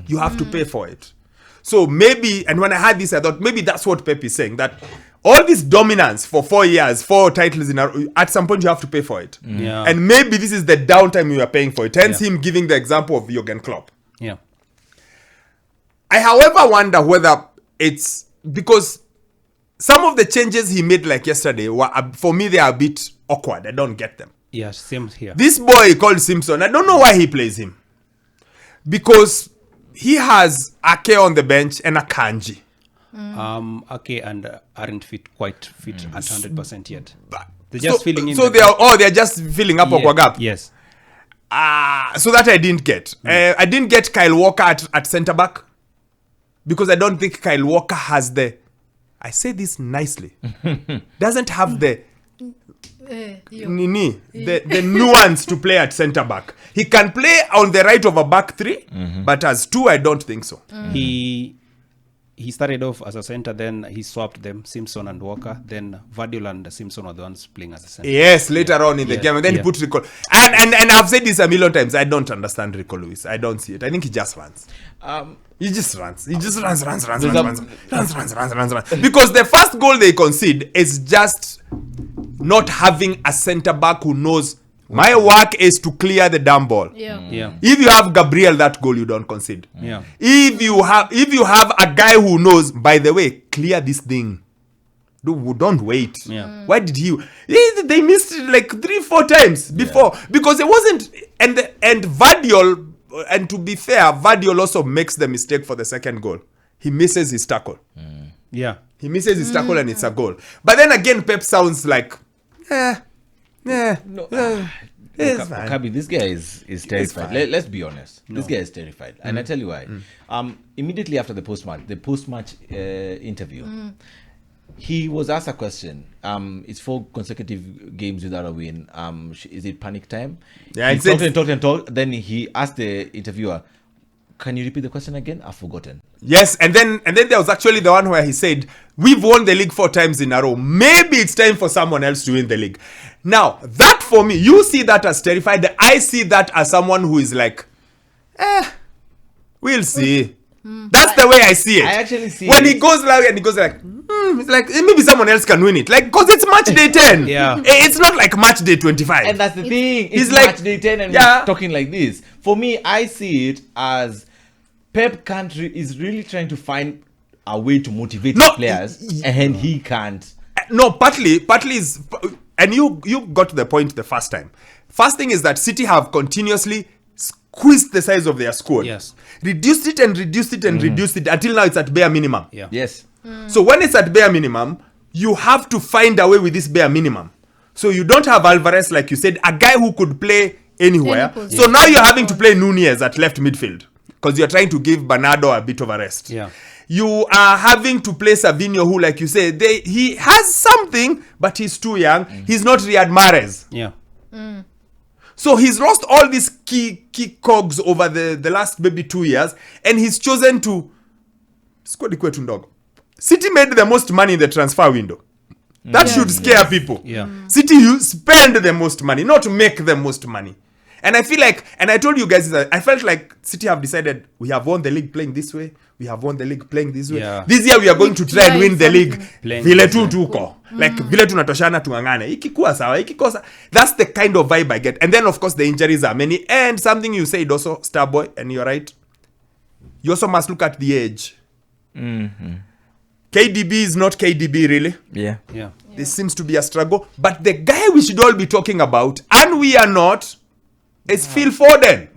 You have to pay for it. So maybe, and when I had this, I thought maybe that's what Pep is saying, that all this dominance for 4 years, 4 titles at some point you have to pay for it. And maybe this is the downtime you are paying for it. Hence him giving the example of Jurgen Klopp. Yeah. I, however, wonder whether it's because some of the changes he made like yesterday were, for me, they are a bit awkward. I don't get them. Yeah, same here. This boy called Simpson, I don't know why he plays him. Because he has Ake on the bench and a Kanji. Ake and aren't quite fit at 100% yet. They're So, just filling in. so they're just filling up a gap. Yes. So that I didn't get. I didn't get Kyle Walker at centre back. Because I don't think Kyle Walker has I say this nicely, doesn't have the nuance to play at centre back. He can play on the right of a back three, but as two, I don't think so. He started off as a center, then he swapped them, Simpson and Walker. Then Guardiola and Simpson were the ones playing as a center. Yes, later on in the game, and then he put Rico. And I've said this a million times. I don't understand Rico Lewis. I don't see it. I think he just runs. He just runs. He just runs. Because the first goal they concede is just not having a center back who knows my work is to clear the damn ball. If you have Gabriel, that goal you don't concede. If you have a guy who knows, by the way, clear this thing. Don't wait. Why did they missed it like 3-4 times before because it wasn't and Vardiol, and to be fair, Vardiol also makes the mistake for the second goal. He misses his tackle. He misses his tackle and it's a goal. But then again, Pep sounds like Wokabi, this guy is terrified. Let's be honest. This guy is terrified. And I tell you why. Immediately after the post-match interview, he was asked a question. It's 4 consecutive games without a win. Is it panic time? Yeah, he talked and talked. Then he asked the interviewer, can you repeat the question again? I've forgotten. Yes, and then there was actually the one where he said, we've won the league 4 times in a row. Maybe it's time for someone else to win the league. Now, that for me, you see that as terrified. I see that as someone who is like, we'll see. That's the way I see it. I actually see when he goes loud and he goes like, it's like maybe someone else can win it. Like, because it's match day 10. It's not like match day 25. And that's the thing. It's like match day 10 and we're talking like this. For me, I see it as Pep is really trying to find a way to motivate his players, and he can't. No, partly is, and you got to the point the first time. First thing is that City have continuously squeezed the size of their squad. Reduced it until now it's at bare minimum. Yes. So when it's at bare minimum, you have to find a way with this bare minimum. So you don't have Alvarez, like you said, a guy who could play anywhere. So now you're having to play Nunez at left midfield because you're trying to give Bernardo a bit of a rest. You are having to play Savinho, who, like you say, he has something, but he's too young. He's not Riyad Mahrez. So he's lost all these key cogs over the last maybe 2 years, and he's chosen to squad kwetu ndogo. City made the most money in the transfer window. That should scare people. City, you spend the most money, not make the most money. And I feel like, and I told you guys that I felt like City have decided we have won the league playing this way. We have won the league playing this way. This year we are going to try and win the league. Vile tu tuko. Like vile tunatoshana tuangane. Ikikuwa sawa, ikikosa. That's the kind of vibe I get. And then of course the injuries are many. And something you said also, Starboy, and you're right. You also must look at the age. KDB is not KDB really. This seems to be a struggle. But the guy we should all be talking about, and we are not, is Phil Foden.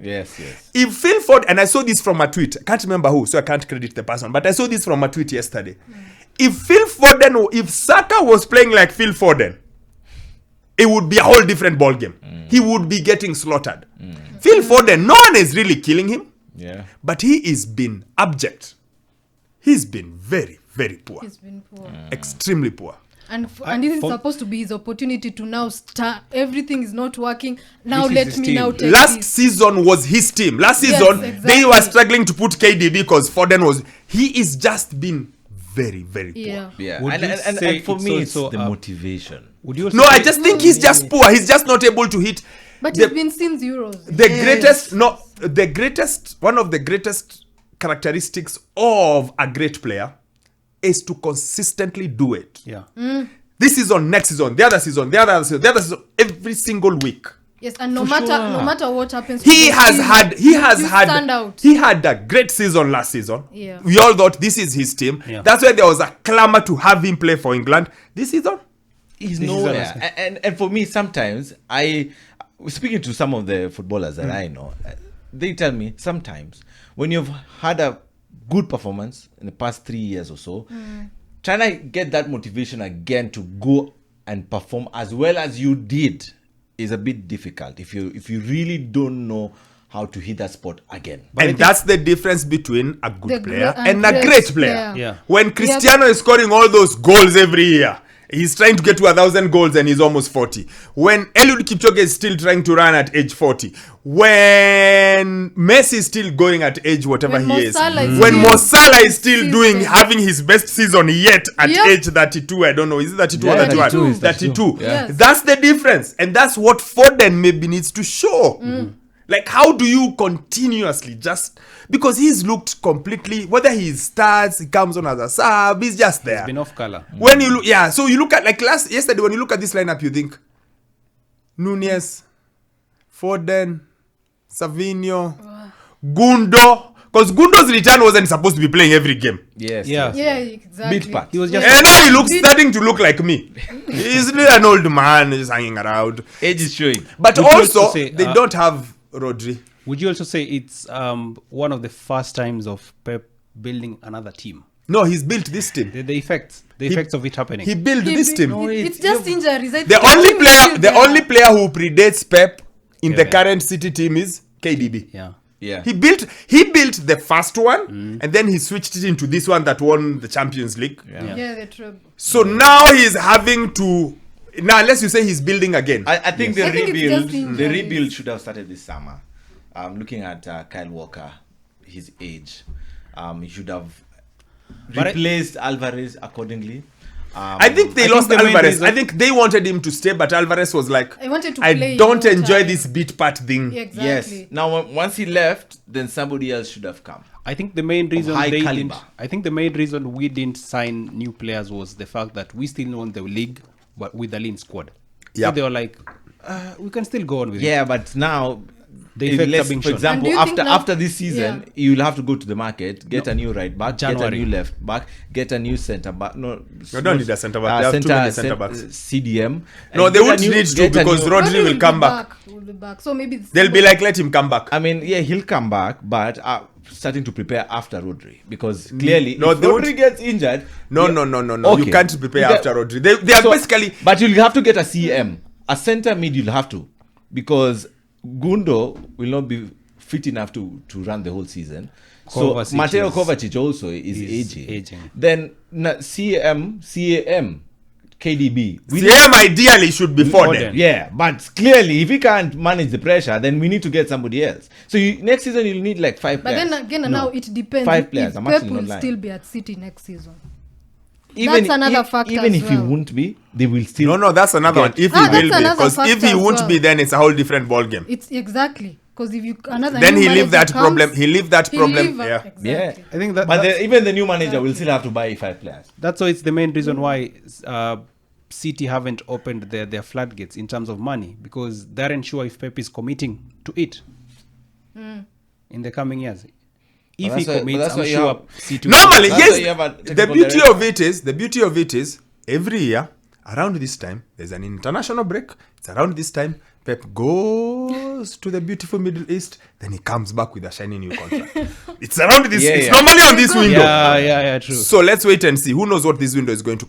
If Phil Foden, and I saw this from a tweet, I can't remember who, so I can't credit the person, but I saw this from a tweet yesterday. If Phil Foden, if Saka was playing like Phil Foden, it would be a whole different ball game. He would be getting slaughtered. Phil Foden, no one is really killing him, but he is been abject. He's been very, very poor. He's been poor. Extremely poor. And this is supposed to be his opportunity to now start. Everything is not working. Now let me now take Last season was his team. Last season, they were struggling to put KDB because Foden was... He is just been very, very poor. And for me, it's the motivation. No, I just think he's just poor. He's just not able to hit... But he's been since Euros. One of the greatest characteristics of a great player is to consistently do it. Yeah. This season, next season, the other season, the other season, the other season, every single week. Yes, and no matter what happens, He to the has team, had stand out. he had a great season last season. Yeah. We all thought this is his team. Yeah. That's why there was a clamor to have him play for England this season. He's This is nowhere. honest. And for me, sometimes speaking to some of the footballers that I know, they tell me sometimes when you've had a good performance in the past 3 years or so, trying to get that motivation again to go and perform as well as you did is a bit difficult if you really don't know how to hit that spot again. And that's the difference between a good The player great and a great great player. Yeah. When Cristiano is scoring all those goals every year, he's trying to get to 1,000 goals and he's almost 40. When Eliud Kipchoge is still trying to run at age 40. When Messi is still going at age whatever When he Mo is. Salah is When still- Mo Salah is still season. having his best season yet at Yep. age 32. I don't know. Is it 32 Yeah, or 31? 32 is 32. Yeah. Yes. That's the difference. And that's what Foden maybe needs to show. Like, how do you continuously just... Because he's looked completely... Whether he starts, he comes on as a sub, he's just there. It's been off color. When you look... Yeah, so you look at... Like yesterday, when you look at this lineup, you think... Nunez, Foden, Savinho, Gundo... Because Gundo's return wasn't supposed to be playing every game. Yes. Yeah. Yeah, exactly. Bit part. He was just And now he looks starting to look like me. He's really an old man, just hanging around. Age is showing. But Would you also, also say, they don't have Rodri. Would you also say it's one of the first times of Pep building another team? No, he's built this team. The effects of it happening. He built this team. It's just injuries. I The think only team is player, still the there. only player who predates Pep in the Yeah. current City team is KDB. yeah. Yeah. He built the first one, and then he switched it into this one that won the Champions League. Yeah, the trouble. So now he's having to. Now, unless you say he's building again. I think I think it's just the injuries. rebuild should have started this summer. Looking at Kyle Walker, his age, he should have But replaced Alvarez accordingly. I think they I think lost the main Alvarez. reason- I think they wanted him to stay, but Alvarez was like, I wanted to I play don't more enjoy time. this beat part thing. Yeah, Yes. exactly. Now, once he left, then somebody else should have come. I think the main reason high they caliber. didn't. I think the main reason we didn't sign new players was the fact that we still won the league, but with a lean squad. So Yep. they were like, we can still go on with it. Yeah, but now, The if effects let's- are being for shown. example, And do you think after now- this season, Yeah. you'll have to go to the market, get a new right back, January. get a new left back, get a new centre back. No, You don't need a centre back. They have too many centre backs. CDM. No, And they get a won't new- need to get a because new- Rodri will be come back. Will be back. So maybe They'll be like, let him come back. I mean, yeah, he'll come back, but starting to prepare after Rodri because clearly, No, if they won't- Rodri gets injured, No. Okay. You can't prepare You get- after Rodri. They are So- basically. But you'll have to get a CM, a centre mid. You'll have to because Gundo will not be fit enough to run the whole season. Kovacic So Mateo is- Kovacic also is is aging. aging. Then CAM, KDB. CM ideally should be Foden. Foden. Yeah, but clearly, if he can't manage the pressure, then we need to get somebody else. So next season, you'll need like 5 But players. then again, now it depends. 5 players. If I'm Pep actually will not lying. still be at City next season. Even, another factor Even as if he well. won't be, they will still. No, that's another one. If he that's will be. another Because if factor he as won't well. be, then it's a whole different ball game. It's exactly because if you another Then new he leave manager that comes, problem. He leave that he'll problem. leave, Yeah. exactly. Yeah. I think that But that's, even the new manager will still have to buy 5 players. that's why it's the main reason why City haven't opened their floodgates in terms of money because they aren't sure if Pep is committing to it in the coming years. If he that's why- commits, that's why I'm you sure have- City. Normally, That's why you have a yes. The technical beauty director. of it is, every year around this time, there's an international break. It's around this time Pep goes to the beautiful Middle East, then he comes back with a shiny new contract. It's around this. Yeah, it's yeah. normally on this window. Yeah, true. So let's wait and see. Who knows what this window is going to